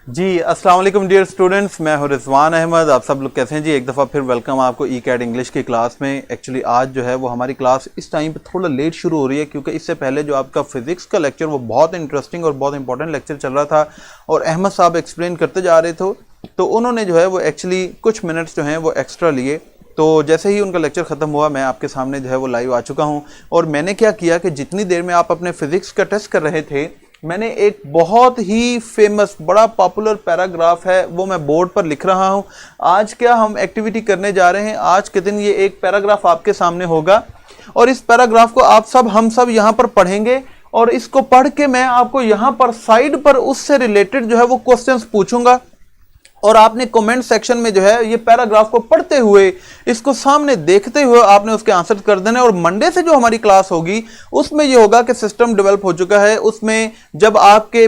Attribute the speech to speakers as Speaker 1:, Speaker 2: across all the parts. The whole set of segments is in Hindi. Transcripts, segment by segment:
Speaker 1: जी अस्सलाम वालेकुम डियर स्टूडेंट्स, मैं हूं रिजवान अहमद। आप सब लोग कैसे हैं जी? एक दफ़ा फिर वेलकम आपको ई कैट इंग्लिश की क्लास में। एक्चुअली आज जो है वो हमारी क्लास इस टाइम पे थोड़ा लेट शुरू हो रही है क्योंकि इससे पहले जो आपका फिजिक्स का लेक्चर वो बहुत इंटरेस्टिंग और बहुत इंपॉर्टेंट लेक्चर चल रहा था और अहमद साहब एक्सप्लेन करते जा रहे थे, तो उन्होंने जो है वो एक्चुअली कुछ मिनट्स जो हैं वो एक्स्ट्रा लिए। तो जैसे ही उनका लेक्चर ख़त्म हुआ मैं आपके सामने जो है वो लाइव आ चुका हूँ और मैंने क्या किया कि जितनी देर में आप अपने फिजिक्स का टेस्ट कर रहे थे, मैंने एक बहुत ही फेमस बड़ा पॉपुलर पैराग्राफ है वो मैं बोर्ड पर लिख रहा हूं। आज क्या हम एक्टिविटी करने जा रहे हैं, आज के दिन ये एक पैराग्राफ आपके सामने होगा और इस पैराग्राफ को आप सब हम सब यहां पर पढ़ेंगे और इसको पढ़ के मैं आपको यहां पर साइड पर उससे रिलेटेड जो है वो क्वेश्चंस पूछूंगा और आपने कमेंट सेक्शन में जो है ये पैराग्राफ को पढ़ते हुए, इसको सामने देखते हुए आपने उसके आंसर कर देने। और मंडे से जो हमारी क्लास होगी उसमें ये होगा कि सिस्टम डेवलप हो चुका है। उसमें जब आपके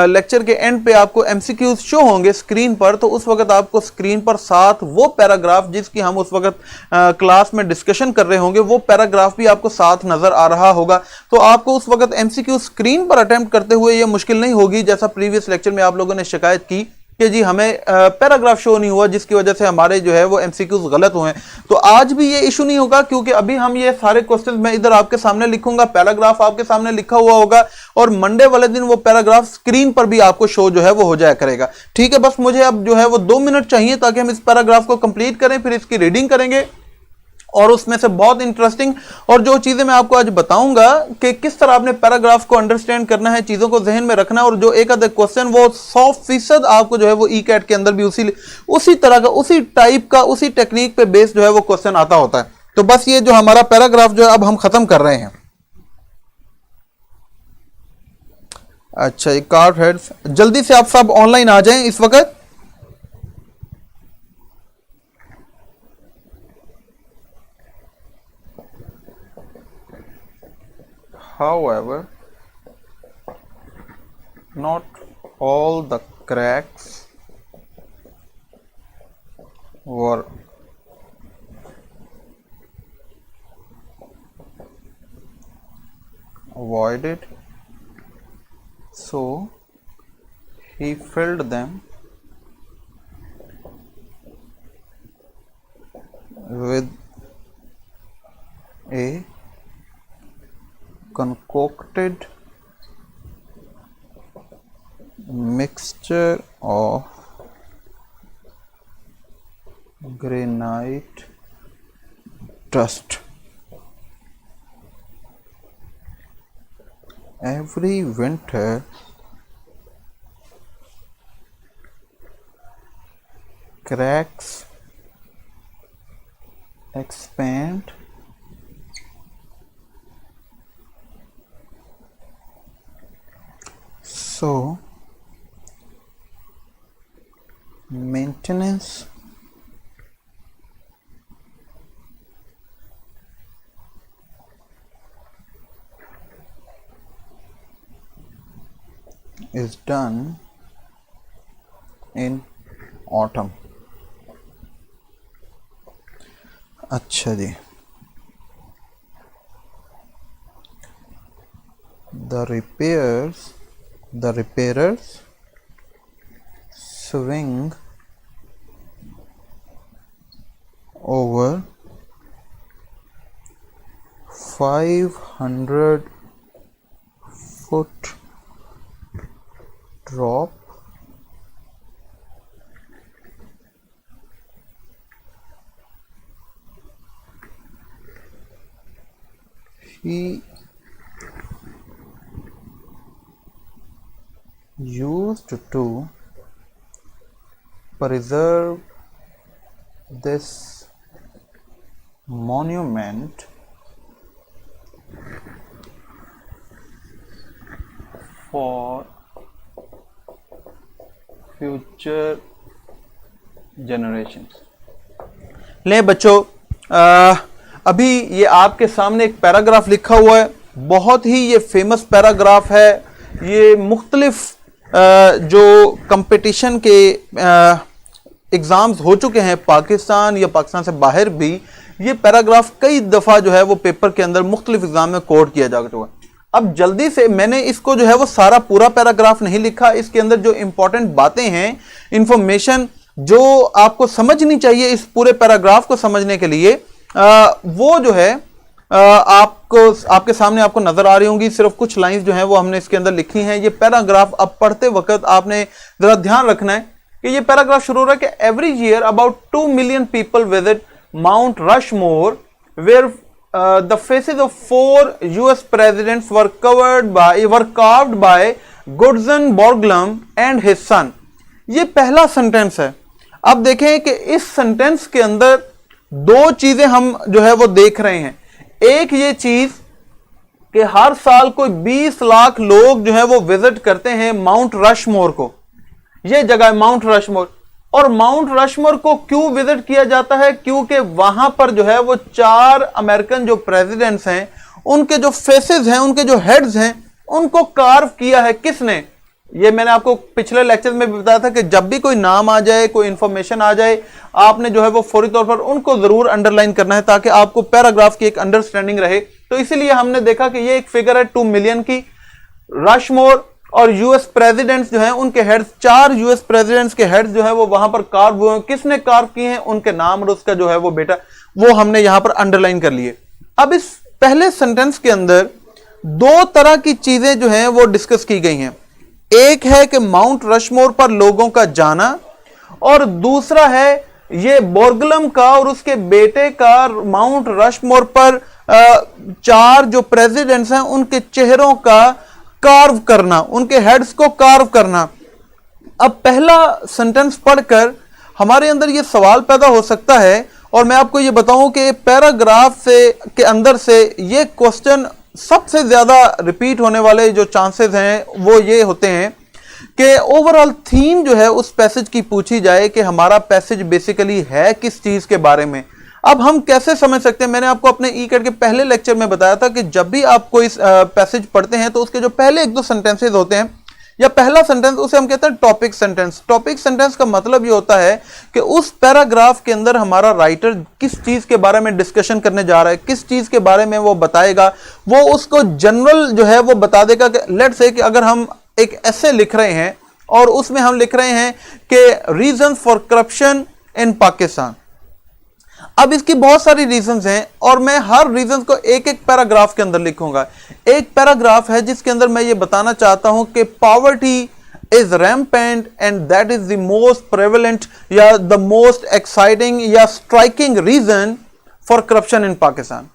Speaker 1: लेक्चर के एंड पे आपको एमसीक्यूज शो होंगे स्क्रीन पर, तो उस वक्त आपको स्क्रीन पर साथ वो पैराग्राफ जिसकी हम उस वक्त क्लास में डिस्कशन कर रहे होंगे वो पैराग्राफ भी आपको साथ नजर आ रहा होगा। तो आपको उस वक्त एमसीक्यू स्क्रीन पर अटेम्प्ट करते हुए ये मुश्किल नहीं होगी जैसा प्रीवियस लेक्चर में आप लोगों ने शिकायत की कि जी हमें पैराग्राफ शो नहीं हुआ जिसकी वजह से हमारे जो है वो एमसीक्यूज गलत हुए हैं। तो आज भी ये इशू नहीं होगा क्योंकि अभी हम ये सारे क्वेश्चंस मैं इधर आपके सामने लिखूंगा, पैराग्राफ आपके सामने लिखा हुआ होगा और मंडे वाले दिन वो पैराग्राफ स्क्रीन पर भी आपको शो जो है वो हो जाया करेगा। ठीक है, बस मुझे अब जो है वो 2 मिनट चाहिए ताकि हम इस पैराग्राफ को कंप्लीट करें, फिर इसकी रीडिंग करेंगे और उसमें से बहुत इंटरेस्टिंग और जो चीजें मैं आपको आज बताऊंगा कि किस तरह आपने पैराग्राफ को अंडरस्टैंड करना है, चीजों को जहन में रखना है और जो एक आधा क्वेश्चन वो 100% आपको जो है वो ई कैट के अंदर भी उसी तरह का, उसी टाइप का, उसी टेक्निक पे बेस्ड जो है वो क्वेश्चन आता होता है। तो बस ये जो हमारा पैराग्राफ जो है अब हम खत्म कर रहे हैं। अच्छा, ये कार्ड हेड्स, जल्दी से आप सब ऑनलाइन आ जाएं इस वक्त। However, not all the cracks were avoided, so he filled them with a concocted mixture of granite dust. Every winter cracks expand so maintenance is done in autumn. अच्छा जी, the repairers swing over 500 foot drop he used to preserve this monument for future generations. ले बच्चों, अभी ये आपके सामने एक पैराग्राफ लिखा हुआ है, बहुत ही ये फेमस पैराग्राफ है। ये मुख्तलिफ जो कंपटीशन के एग्जाम्स हो चुके हैं पाकिस्तान या पाकिस्तान से बाहर भी, ये पैराग्राफ कई दफ़ा जो है वो पेपर के अंदर मुख्तलिफ एग्जाम में कोट किया जा चुका है। अब जल्दी से मैंने इसको जो है वो सारा पूरा पैराग्राफ नहीं लिखा, इसके अंदर जो इंपॉर्टेंट बातें हैं, इंफॉर्मेशन जो आपको समझनी चाहिए इस पूरे पैराग्राफ को समझने के लिए, वो जो है आपको आपके सामने आपको नजर आ रही होंगी। सिर्फ कुछ लाइंस जो है वो हमने इसके अंदर लिखी हैं। ये पैराग्राफ अब पढ़ते वक्त आपने जरा ध्यान रखना है कि ये पैराग्राफ शुरू हो रहा है कि every year about 2 million people visit Mount Rushmore where the faces of 4 US presidents were carved by Goodson Borglum and his son। ये पहला सेंटेंस है। अब देखें कि इस सेंटेंस के अंदर दो चीजें हम जो है वो देख रहे हैं। एक ये चीज कि हर साल कोई 20 लाख लोग जो है वो विजिट करते हैं माउंट रशमोर को। ये जगह है माउंट रशमोर। और माउंट रशमोर को क्यों विजिट किया जाता है? क्योंकि वहां पर जो है वो 4 अमेरिकन जो प्रेसिडेंट्स हैं, उनके जो फेसेस हैं, उनके जो हेड्स हैं, उनको कार्व किया है। किसने? ये मैंने आपको पिछले लेक्चर में भी बताया था कि जब भी कोई नाम आ जाए, कोई इंफॉर्मेशन आ जाए, आपने जो है वो फौरी तौर पर उनको जरूर अंडरलाइन करना है ताकि आपको पैराग्राफ की एक अंडरस्टैंडिंग रहे। तो इसीलिए हमने देखा कि ये एक फिगर है 2 मिलियन की। रशमोर और यूएस प्रेसिडेंट्स जो हैं उनके हेड्स, 4 यूएस प्रेसिडेंट्स के हेड्स जो है वो वहां पर कार्व हुए हैं। किसने कार्व किए हैं? उनके नाम और उसका जो है वो बेटा, वो हमने यहां पर अंडरलाइन कर लिए। अब इस पहले सेंटेंस के अंदर 2 तरह की चीजें जो हैं वो डिस्कस की गई हैं। एक है कि माउंट रशमोर पर लोगों का जाना, और दूसरा है ये बोर्गलम का और उसके बेटे का माउंट रशमोर पर 4 जो प्रेसिडेंट्स हैं उनके चेहरों का कार्व करना, उनके हेड्स को कार्व करना। अब पहला सेंटेंस पढ़कर हमारे अंदर यह सवाल पैदा हो सकता है, और मैं आपको यह बताऊं कि पैराग्राफ से के अंदर से ये क्वेश्चन सबसे ज्यादा रिपीट होने वाले जो चांसेस हैं वो ये होते हैं कि ओवरऑल थीम जो है उस पैसेज की पूछी जाए कि हमारा पैसेज बेसिकली है किस चीज के बारे में। अब हम कैसे समझ सकते हैं? मैंने आपको अपने ई कैट के पहले लेक्चर में बताया था कि जब भी आप कोई पैसेज पढ़ते हैं तो उसके जो पहले 1-2 सेंटेंसेस होते हैं, या पहला सेंटेंस, उसे हम कहते हैं टॉपिक सेंटेंस। टॉपिक सेंटेंस का मतलब ये होता है कि उस पैराग्राफ के अंदर हमारा राइटर किस चीज के बारे में डिस्कशन करने जा रहा है, किस चीज के बारे में वो बताएगा, वो उसको जनरल जो है वो बता देगा। कि लेट्स से कि अगर हम एक ऐसे लिख रहे हैं और उसमें हम लिख रहे हैं कि reason for corruption in Pakistan. अब इसकी बहुत सारी रीजंस हैं और मैं हर रीजन को एक एक पैराग्राफ के अंदर लिखूंगा। एक पैराग्राफ है जिसके अंदर मैं ये बताना चाहता हूं कि poverty is rampant and that is the most prevalent या द मोस्ट एक्साइटिंग या striking reason for corruption in Pakistan.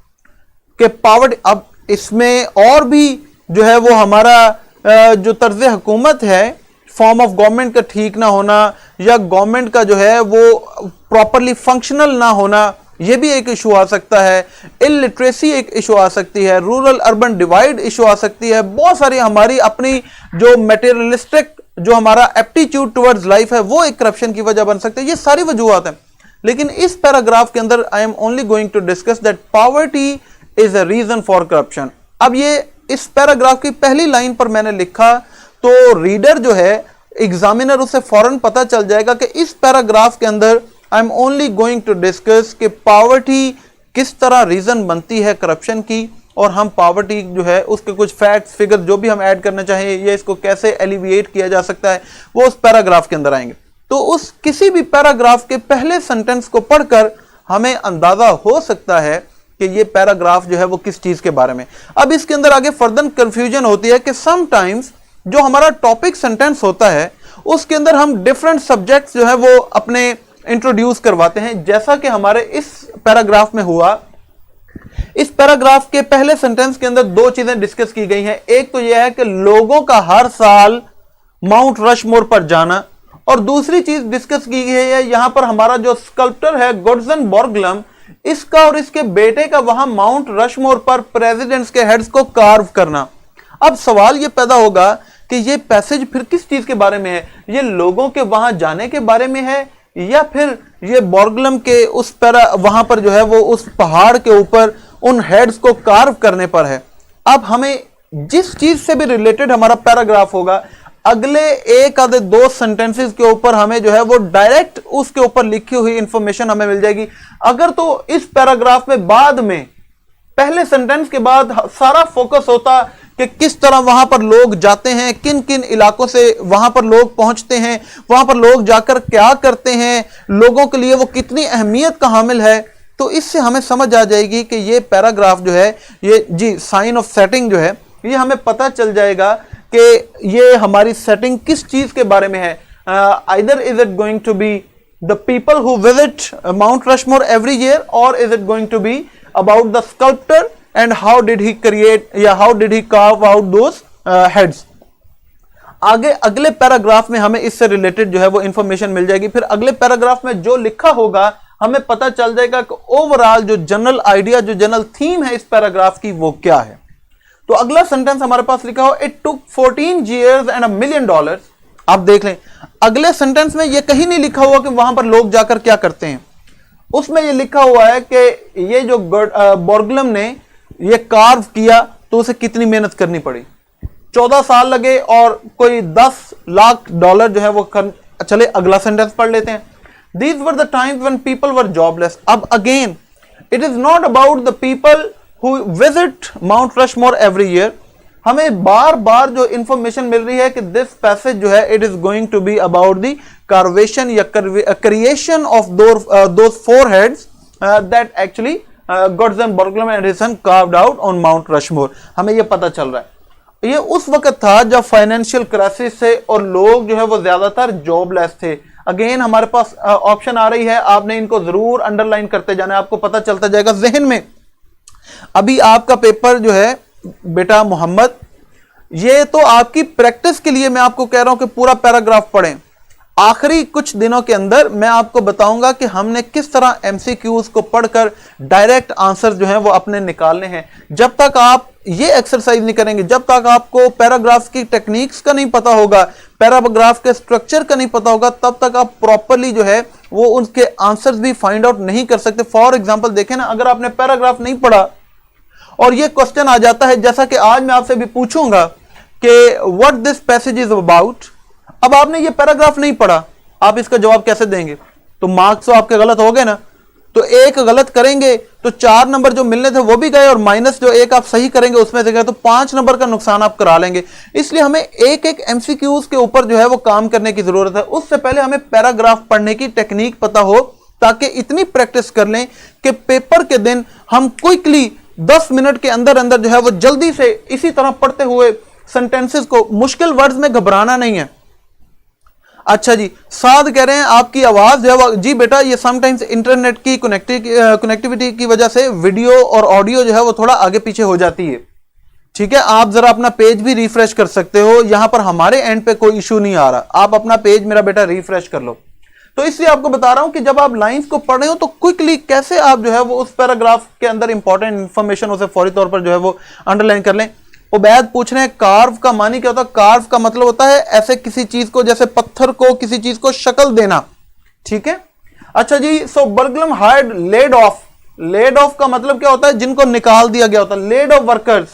Speaker 1: कि पॉवर्टी, अब इसमें और भी जो है वो हमारा जो तर्ज हुकूमत है, फॉर्म ऑफ गवर्नमेंट का ठीक ना होना, या गवर्नमेंट का जो है वो प्रॉपरली फंक्शनल ना होना, यह भी एक इशू आ सकता है। इलिटरेसी एक इशू आ सकती है, रूरल अर्बन डिवाइड इशू आ सकती है। बहुत सारी हमारी अपनी जो मटेरियलिस्टिक जो हमारा एप्टीट्यूड टुवर्ड्स लाइफ है वो एक करप्शन की वजह बन सकती है। ये सारी वजूहात हैं, लेकिन इस पैराग्राफ के अंदर I am only going to discuss that poverty is a reason for corruption. अब ये इस पैराग्राफ की पहली लाइन पर मैंने लिखा तो रीडर जो है, एग्जामिनर, उसे फौरन पता चल जाएगा कि इस पैराग्राफ के अंदर I am only going to discuss कि पॉवर्टी किस तरह रीजन बनती है करप्शन की, और हम पॉवर्टी जो है उसके कुछ फैक्ट्स, फिगर जो भी हम ऐड करना चाहें या इसको कैसे एलिविएट किया जा सकता है, वो उस पैराग्राफ के अंदर आएंगे। तो उस किसी भी पैराग्राफ के पहले सेंटेंस को पढ़कर हमें अंदाजा हो सकता है कि ये पैराग्राफ जो है वो किस चीज के बारे में। अब इसके अंदर आगे फर्दर कंफ्यूजन होती है कि समटाइम्स जो हमारा टॉपिक सेंटेंस होता है उसके अंदर हम डिफरेंट सब्जेक्ट्स जो है वो अपने इंट्रोड्यूस करवाते हैं, जैसा कि हमारे इस पैराग्राफ में हुआ। इस पैराग्राफ के पहले सेंटेंस के अंदर 2 चीजें डिस्कस की गई हैं। एक तो यह है कि लोगों का हर साल माउंट रशमोर पर जाना, और दूसरी चीज डिस्कस की गई है यहां पर हमारा जो स्कल्प्टर है गुडसन बोर्गलम, इसका और इसके बेटे का वहां माउंट रशमोर पर प्रेसिडेंट्स के हेड्स को कार्व करना। अब सवाल यह पैदा होगा कि यह पैसेज फिर किस चीज के बारे में है? ये लोगों के वहां जाने के बारे में है, या फिर ये बोर्गलम के उस वहां पर जो है वो उस पहाड़ के ऊपर उन हेड्स को कार्व करने पर है? अब हमें जिस चीज से भी रिलेटेड हमारा पैराग्राफ होगा, अगले 1 आधे 2 सेंटेंसेस के ऊपर हमें जो है वो डायरेक्ट उसके ऊपर लिखी हुई इंफॉर्मेशन हमें मिल जाएगी। अगर तो इस पैराग्राफ में बाद में पहले सेंटेंस के बाद सारा फोकस होता कि किस तरह वहां पर लोग जाते हैं, किन किन इलाकों से वहां पर लोग पहुंचते हैं, वहां पर लोग जाकर क्या करते हैं, लोगों के लिए वो कितनी अहमियत का हामिल है। तो इससे हमें समझ आ जाएगी कि ये पैराग्राफ जो है, ये जी साइन ऑफ सेटिंग जो है, ये हमें पता चल जाएगा कि ये हमारी सेटिंग किस चीज के बारे में है। Either is it going to be the people who visit Mount Rushmore every year, और is it going to be about the sculptor and how did he create या how did he carve out those heads. आगे अगले पैराग्राफ में हमें इससे रिलेटेड जो है वो इंफॉर्मेशन मिल जाएगी। फिर अगले पैराग्राफ में जो लिखा होगा हमें पता चल जाएगा कि ओवरऑल जो जनरल आइडिया, जो जनरल थीम है इस पैराग्राफ की, वो क्या है। तो अगला सेंटेंस हमारे पास लिखा हो, it took 14 years and $1 million। आप देख लें, अगले सेंटेंस में ये कहीं नहीं लिखा हुआ कि वहां पर लोग जाकर क्या करते हैं। उसमें ये लिखा हुआ है कि ये जो बोर्गलम ने ये कार्व किया तो उसे कितनी मेहनत करनी पड़ी, 14 साल लगे और कोई $10 लाख जो है वो चले अगला सेंटेंस पढ़ लेते हैं। These were the times when people were jobless। अब again, it is not about the people who visit Mount Rushmore every year। हमें बार बार जो इंफॉर्मेशन मिल रही है कि दिस पैसेज जो है it is going to be about the carvation या creation of those four heads that actually Gutzon Borglum and his son carved out on Mount Rushmore. हमें यह पता चल रहा है। ये उस वक्त था जब फाइनेंशियल क्राइसिस थे और लोग जो है वो ज्यादातर जॉबलेस थे। अगेन हमारे पास ऑप्शन आ रही है, आपने इनको जरूर अंडरलाइन करते जाना है, आपको पता चलता जाएगा जहन में। अभी आपका पेपर जो है बेटा मोहम्मद, ये तो आपकी प्रैक्टिस के लिए मैं आपको कह रहा हूं कि पूरा पैराग्राफ पढ़ें। आखिरी कुछ दिनों के अंदर मैं आपको बताऊंगा कि हमने किस तरह एमसीक्यूज को पढ़कर डायरेक्ट आंसर जो है वो अपने निकालने हैं। जब तक आप ये एक्सरसाइज नहीं करेंगे, जब तक आपको पैराग्राफ की टेक्निक्स का नहीं पता होगा, पैराग्राफ के स्ट्रक्चर का नहीं पता होगा, तब तक आप प्रॉपरली जो है वो उनके आंसर्स भी फाइंड आउट नहीं कर सकते। फॉर एग्जाम्पल देखें ना, अगर आपने पैराग्राफ नहीं पढ़ा और ये क्वेश्चन आ जाता है, जैसा कि आज मैं आपसे भी पूछूंगा कि what this passage is about, अब आपने ये पैराग्राफ नहीं पढ़ा, आप इसका जवाब कैसे देंगे? तो मार्क्स तो आपके गलत हो गए ना। तो एक गलत करेंगे तो 4 नंबर जो मिलने थे वो भी गए, और माइनस जो एक आप सही करेंगे उसमें से गए, तो 5 नंबर का नुकसान आप करा लेंगे। इसलिए हमें एक एक एमसीक्यूज के ऊपर जो है वो काम करने की जरूरत है। उससे पहले हमें पैराग्राफ पढ़ने की टेक्निक पता हो, ताकि इतनी प्रैक्टिस कर लें कि पेपर के दिन हम क्विकली 10 मिनट के अंदर अंदर जो है वो जल्दी से इसी तरह पढ़ते हुए सेंटेंसेस को, मुश्किल वर्ड्स में घबराना नहीं है। अच्छा जी, साद कह रहे हैं आपकी आवाज जो है जी बेटा, ये समटाइम्स इंटरनेट की कनेक्टिविटी की वजह से वीडियो और ऑडियो जो है वो थोड़ा आगे पीछे हो जाती है। ठीक है, आप जरा अपना पेज भी रिफ्रेश कर सकते हो, यहां पर हमारे एंड पे कोई इशू नहीं आ रहा। आप अपना पेज मेरा बेटा रिफ्रेश कर लो। तो इसलिए आपको बता रहा हूं कि जब आप लाइंस को पढ़ रहे हो तो क्विकली कैसे आप जो है वो उस पैराग्राफ के अंदर इंपॉर्टेंट इंफॉर्मेशन उसे फौरी तौर पर जो है वो अंडरलाइन कर लें। उबैद पूछ रहे हैं कार्व का मानी क्या होता है? कार्व का मतलब होता है ऐसे किसी चीज को, जैसे पत्थर को किसी चीज को शक्ल देना। ठीक है, अच्छा जी। So Borglum hired laid off. Laid off का मतलब क्या होता है? जिनको निकाल दिया गया होता है। लेड ऑफ वर्कर्स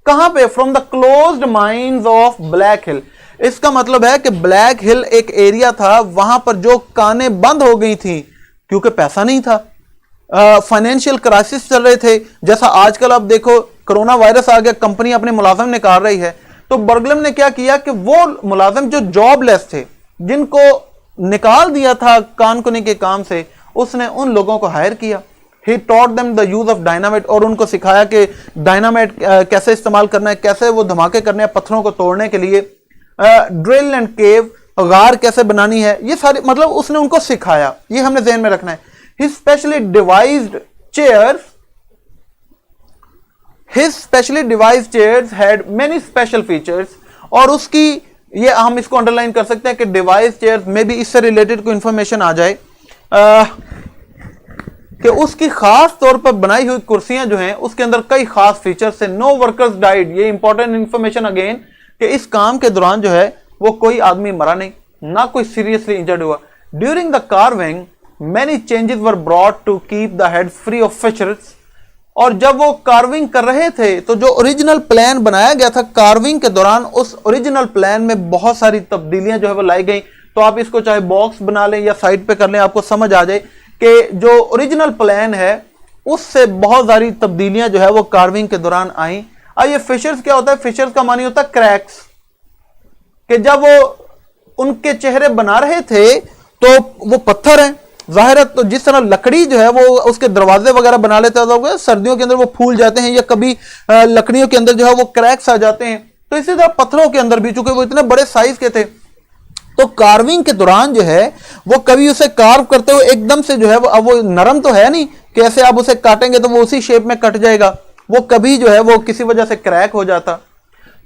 Speaker 1: कहां पे? From the closed mines of Black Hill. इसका मतलब है कि ब्लैक हिल एक एरिया था, वहां पर जो कानें बंद हो गई थी क्योंकि पैसा नहीं था, फाइनेंशियल क्राइसिस चल रहे थे। जैसा आजकल आप देखो कोरोना वायरस आ गया, कंपनी अपने मुलाजिम निकाल रही है। तो बोर्गलम ने क्या किया कि वो मुलाजिम जो जॉबलेस थे, जिनको निकाल दिया था कानकुनी के काम से, उसने उन लोगों को हायर किया। He taught them the use of dynamite, और उनको सिखाया कि डायनामाइट कैसे इस्तेमाल करना है, कैसे वो धमाके करने हैं पत्थरों को तोड़ने के लिए। ड्रिल एंड केव, गार कैसे बनानी है, ये सारी मतलब उसने उनको सिखाया। ये हमने ध्यान में रखना है। His specially devised chairs had many special features, और उसकी ये हम इसको अंडरलाइन कर सकते हैं कि डिवाइस चेयर्स में भी इससे रिलेटेड कोई इंफॉर्मेशन आ जाए कि उसकी खास तौर पर बनाई हुई कुर्सियां जो हैं उसके अंदर कई खास फीचर्स है। नो वर्कर्स डाइड, ये इंपॉर्टेंट इंफॉर्मेशन अगेन कि इस काम के दौरान जो है वो कोई आदमी मरा नहीं, ना कोई सीरियसली इंजर्ड हुआ। During the carving many changes were brought to keep the head free of fissures. और जब वो कार्विंग कर रहे थे तो जो ओरिजिनल प्लान बनाया गया था कार्विंग के दौरान, उस ओरिजिनल प्लान में बहुत सारी तब्दीलियां जो है वो लाई गई। तो आप इसको चाहे बॉक्स बना लें या साइड पे कर लें, आपको समझ आ जाए कि जो ओरिजिनल प्लान है उससे बहुत सारी तब्दीलियां जो है वो कार्विंग के दौरान आई। अब ये फिशर्स क्या होता है, फिशर्स का मानी होता है क्रैक्स, कि जब वो उनके चेहरे बना रहे थे तो वो पत्थर है जाहिर है, तो जिस तरह लकड़ी जो है वो उसके दरवाजे वगैरह बना लेते हैं, सर्दियों के अंदर वो फूल जाते हैं, या कभी लकड़ियों के अंदर जो है वो क्रैक्स आ जाते हैं, तो इसी तरह पत्थरों के अंदर भी, चूंकि वो इतने बड़े साइज के थे, तो कार्विंग के दौरान जो है वो कभी उसे कार्व करते हुए एकदम से जो है वो, अब वो नरम तो है नहीं कि ऐसे आप उसे काटेंगे तो वो उसी शेप में कट जाएगा, वो कभी जो है वो किसी वजह से क्रैक हो जाता।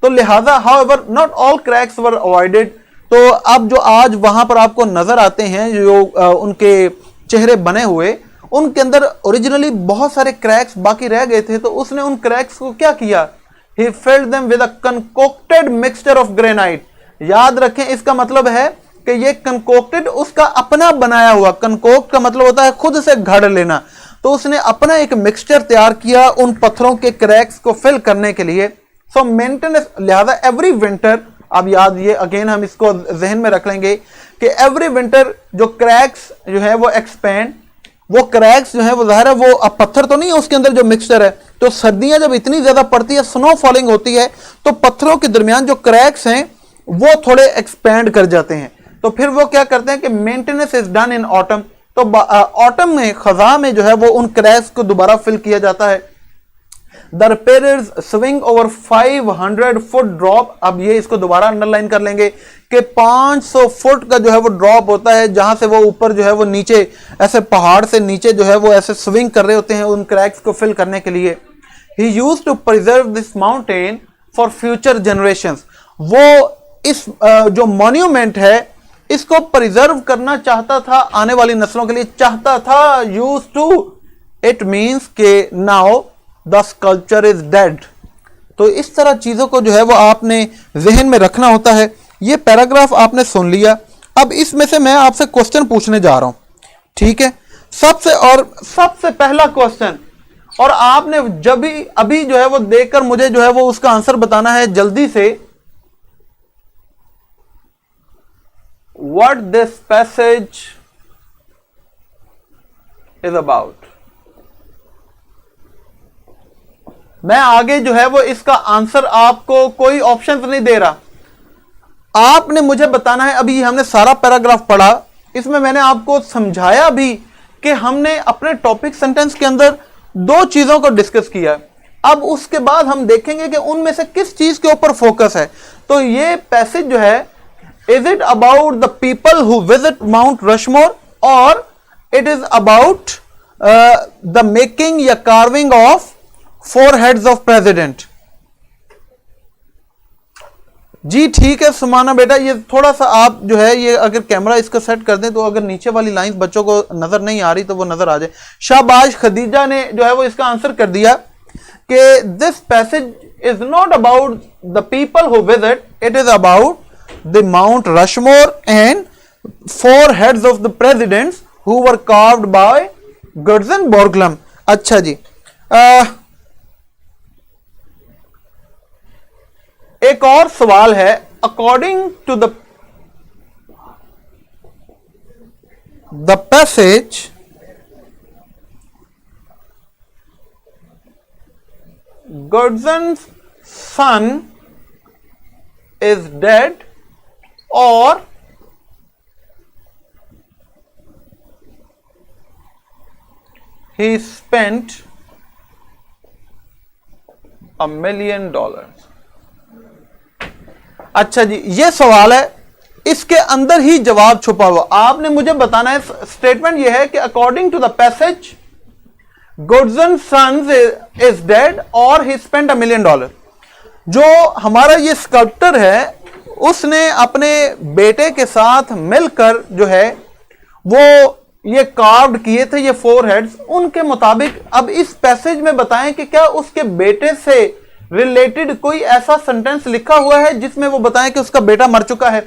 Speaker 1: तो लिहाजा however not all cracks were avoided. तो अब जो आज वहां पर आपको नजर आते हैं जो उनके चेहरे बने हुए, उनके अंदर ओरिजिनली बहुत सारे क्रैक्स बाकी रह गए थे, तो उसने उन क्रैक्स को क्या किया, he filled them with a concocted mixture of granite. याद रखें इसका मतलब है कि ये कंकोक्टेड उसका अपना बनाया हुआ, कंकोक्ट का मतलब होता है खुद से घड़ लेना, तो उसने अपना एक मिक्सचर तैयार किया उन पत्थरों के क्रैक्स को फिल करने के लिए। सो मेंटेनेंस, लिहाजा एवरी विंटर, अब याद, ये अगेन हम इसको जहन में रख लेंगे कि एवरी विंटर जो क्रैक्स जो है वो एक्सपेंड, वो क्रैक्स जो है वो जाहिर है वो अब पत्थर तो नहीं है उसके अंदर जो मिक्सचर है, तो सर्दियां जब इतनी ज्यादा पड़ती है, स्नो फॉलिंग होती है, तो पत्थरों के दरमियान जो क्रैक्स हैं वो थोड़े एक्सपेंड कर जाते हैं, तो फिर वो क्या करते हैं कि maintenance is done in autumn. तो ऑटम में, खजा में जो है वो उन क्रैक्स को दोबारा फिल किया जाता है। The repairs swing over 500 foot drop. अब ये इसको दोबारा अंडरलाइन कर लेंगे कि 500 फुट का जो है वो ड्रॉप होता है, जहां से वो ऊपर जो है वो नीचे ऐसे पहाड़ से नीचे जो है वो ऐसे स्विंग कर रहे होते हैं उन क्रैक्स को फिल करने के लिए। He used to preserve this mountain for future generations. वो इस जो मॉन्यूमेंट है इसको प्रिजर्व करना चाहता था, आने वाली नस्लों के लिए चाहता था। यूज टू, इट मींस के now the sculpture is dead. तो इस तरह चीजों को जो है वो आपने जहन में रखना होता है। ये पैराग्राफ आपने सुन लिया, अब इसमें से मैं आपसे क्वेश्चन पूछने जा रहा हूं, ठीक है। सबसे पहला क्वेश्चन, और आपने जब भी अभी जो है वो देखकर मुझे जो है वो उसका आंसर बताना है जल्दी से। What this passage is about. मैं आगे जो है वो इसका आंसर आपको कोई ऑप्शन नहीं दे रहा, आपने मुझे बताना है। अभी हमने सारा पैराग्राफ पढ़ा, इसमें मैंने आपको समझाया भी कि हमने अपने टॉपिक सेंटेंस के अंदर दो चीजों को डिस्कस किया। अब उसके बाद हम देखेंगे कि उनमें से किस चीज के ऊपर फोकस है। तो ये पैसेज जो है, is it about the people who visit Mount Rushmore और it is about the making या carving of 4 heads of president. जी ठीक है सुमाना बेटा, ये थोड़ा सा आप जो है ये अगर कैमरा इसका सेट कर दें तो अगर नीचे वाली लाइंस बच्चों को नजर नहीं आ रही तो वो नजर आ जाए। शाबाश, खदीजा ने जो है वो इसका आंसर कर दिया कि this passage is not about the people who visit, it is about the Mount Rushmore and 4 heads of the presidents who were carved by Gutzon Borglum. अच्छा जी, एक और सवाल है। According to the passage, Gutzon's son is dead और he spent $1 million। अच्छा जी, ये सवाल है, इसके अंदर ही जवाब छुपा हुआ। आपने मुझे बताना है, स्टेटमेंट ये है कि according to the passage Gutzon sons is dead और ही स्पेंट $1 million। जो हमारा ये स्कल्प्टर है उसने अपने बेटे के साथ मिलकर जो है वो ये कार्व्ड किए थे ये 4 हेड्स। उनके मुताबिक अब इस पैसेज में बताएं कि क्या उसके बेटे से रिलेटेड कोई ऐसा सेंटेंस लिखा हुआ है जिसमें वो बताएं कि उसका बेटा मर चुका है,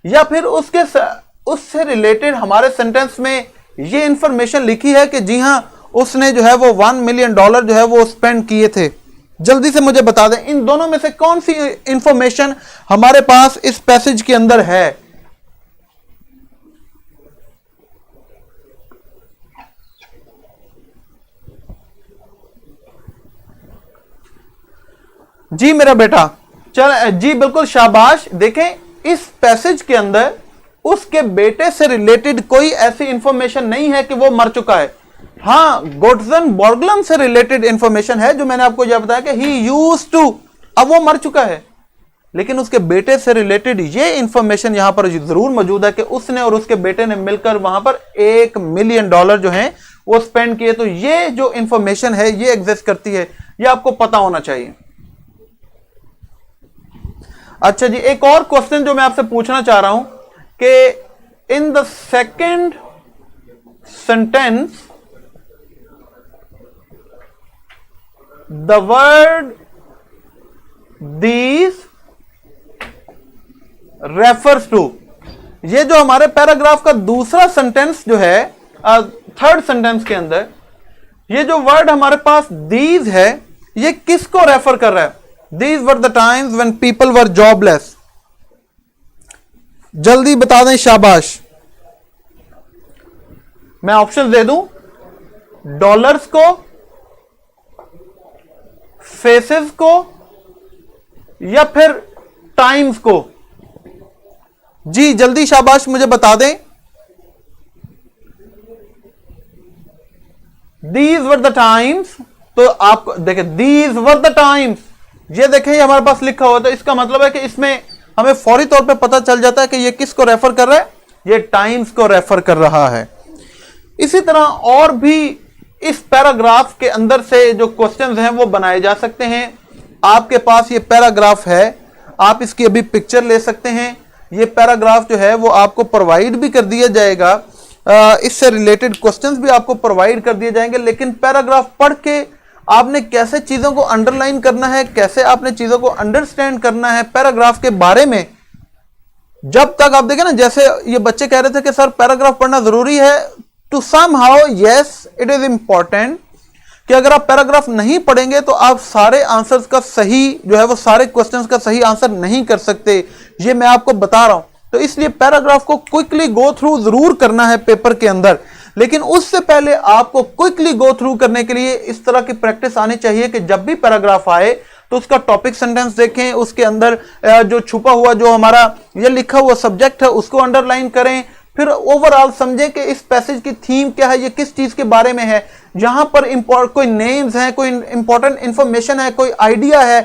Speaker 1: या फिर उससे रिलेटेड हमारे सेंटेंस में ये इंफॉर्मेशन लिखी है कि जी हां उसने जो है वो $1 million जो है वो स्पेंड किए थे। जल्दी से मुझे बता दें इन दोनों में से कौन सी इंफॉर्मेशन हमारे पास इस पैसेज के अंदर है। जी मेरा बेटा, चल जी बिल्कुल शाबाश। देखें इस पैसेज के अंदर उसके बेटे से रिलेटेड कोई ऐसी इंफॉर्मेशन नहीं है कि वो मर चुका है। हाँ, गोटसन बॉर्गलम से रिलेटेड इंफॉर्मेशन है जो मैंने आपको यह बताया कि ही यूज्ड टू, अब वो मर चुका है, लेकिन उसके बेटे से रिलेटेड ये इंफॉर्मेशन यहां पर जरूर मौजूद है कि उसने और उसके बेटे ने मिलकर वहां पर $1 मिलियन जो हैं वो स्पेंड किए। तो ये जो इंफॉर्मेशन है ये एग्जिस्ट करती है, ये आपको पता होना चाहिए। अच्छा जी, एक और क्वेश्चन जो मैं आपसे पूछना चाह रहा हूं कि in the second sentence the word these refers to, ये जो हमारे पैराग्राफ का दूसरा सेंटेंस जो है, थर्ड सेंटेंस के अंदर ये जो वर्ड हमारे पास दीज है, ये किसको रेफर कर रहा है? These were the times when people were jobless. जल्दी बता दें, शाबाश। मैं ऑप्शन दे दूं, डॉलर्स को, फेसेस को, या फिर टाइम्स को? जी जल्दी शाबाश मुझे बता दें। दीज वर द टाइम्स, तो आप देखें दीज वर द टाइम्स, ये देखें ये हमारे पास लिखा हुआ, तो इसका मतलब है कि इसमें हमें फौरी तौर पे पता चल जाता है कि ये किसको रेफर कर रहा है, ये टाइम्स को रेफर कर रहा है। इसी तरह और भी इस पैराग्राफ के अंदर से जो क्वेश्चंस हैं वो बनाए जा सकते हैं। आपके पास ये पैराग्राफ है, आप इसकी अभी पिक्चर ले सकते हैं। ये पैराग्राफ जो है वो आपको प्रोवाइड भी कर दिया जाएगा, इससे रिलेटेड क्वेश्चंस भी आपको प्रोवाइड कर दिए जाएंगे। लेकिन पैराग्राफ पढ़ के आपने कैसे चीजों को अंडरलाइन करना है, कैसे आपने चीजों को अंडरस्टैंड करना है पैराग्राफ के बारे में, जब तक आप देखें ना, जैसे ये बच्चे कह रहे थे कि सर पैराग्राफ पढ़ना जरूरी है, to somehow yes it is important, कि अगर आप पैराग्राफ नहीं पढ़ेंगे तो आप सारे आंसर्स का सही जो है वो सारे क्वेश्चंस का सही आंसर नहीं कर सकते, ये मैं आपको बता रहा हूं। तो इसलिए पैराग्राफ को क्विकली गो थ्रू जरूर करना है पेपर के अंदर, लेकिन उससे पहले आपको क्विकली गो थ्रू करने के लिए इस तरह की प्रैक्टिस आनी चाहिए कि जब भी पैराग्राफ आए तो उसका टॉपिक सेंटेंस देखें, उसके अंदर जो छुपा हुआ जो हमारा ये लिखा हुआ सब्जेक्ट है उसको अंडरलाइन करें, फिर ओवरऑल समझें कि इस पैसेज की थीम क्या है, ये किस चीज के बारे में है, जहां पर कोई नेम्स हैं, कोई इंपॉर्टेंट इंफॉर्मेशन है, कोई आइडिया है,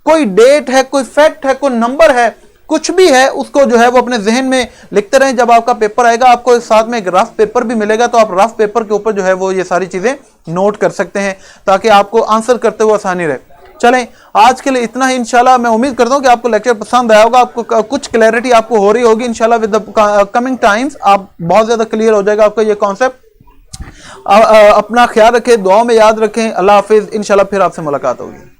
Speaker 1: कोई डेट है, कोई फैक्ट है, कोई नंबर है, कुछ भी है, उसको जो है वो अपने जहन में लिखते रहें। जब आपका पेपर आएगा आपको साथ में एक रफ पेपर भी मिलेगा, तो आप रफ पेपर के ऊपर जो है वो ये सारी चीजें नोट कर सकते हैं ताकि आपको आंसर करते हुए आसानी रहे। चलें, आज के लिए इतना ही। इंशाल्लाह मैं उम्मीद करता हूं कि आपको लेक्चर पसंद आया होगा, आपको कुछ क्लैरिटी आपको हो रही होगी। इंशाल्लाह विद द कमिंग टाइम्स आप बहुत ज्यादा क्लियर हो जाएगा आपका ये कॉन्सेप्ट। अपना ख्याल रखें, दुआओं में याद रखें। अल्लाह हाफिज। इंशाल्लाह फिर आपसे मुलाकात होगी।